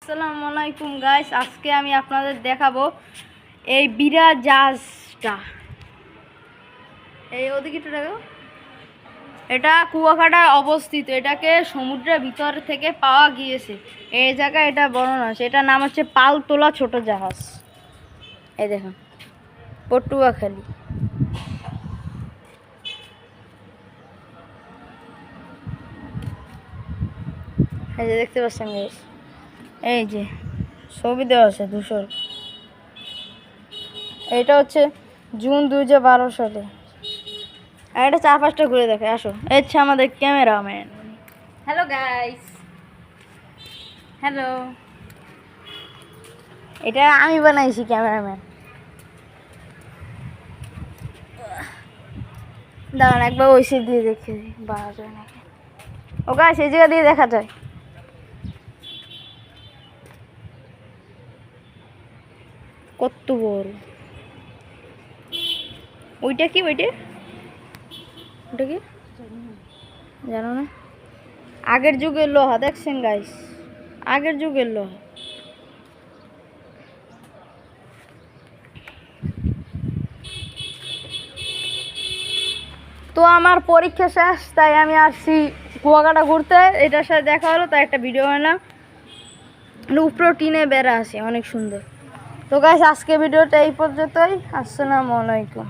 আসসালামু আলাইকুম গাইস, আজকে আমি আপনাদের দেখাবো এই বিরাট জাহাজটা। এই ওদিকে দেখো, এটা কুয়াকাটায় অবস্থিত। এটাকে সমুদ্রের ভিতর থেকে পাওয়া গিয়েছে। এই জায়গায় এটা বর্ণনা আছে। এটার নাম হচ্ছে পালতোলা ছোট জাহাজ। এই দেখুন, পটুয়াখালী। এই যে দেখতে পাচ্ছেন গাইস, এই যে ছবি দেওয়া আছে 200। এটা হচ্ছে জুন 2012 সালে। আর এটা 4-5টা ঘুরে দেখে আসো। এই হচ্ছে আমাদের ক্যামেরাম্যান। Hello guys, hello. এটা আমি বানাইছি ক্যামেরাম্যান। দাঁড়ান একবার ওই সাইড দিয়ে দেখে পাওয়া যায় নাকি। ও গাইস, এই জায়গা দিয়ে দেখা যায়। কত বড় ওইটা! কি ওইটা কি জানো না? আগের যুগের লোহা দেখছেন গাইস, আগের যুগের লোহা। তো আমার পরীক্ষা শেষ, তাই আমি আসছি কুয়াকাটা ঘুরতে। এটার সাথে দেখা হলো, তাই একটা ভিডিও বানালাম। উপরে টিনে বেড়া আছে, অনেক সুন্দর। তো গাইস, আজকে ভিডিওটা এই পর্যন্তই। আসসালামু আলাইকুম।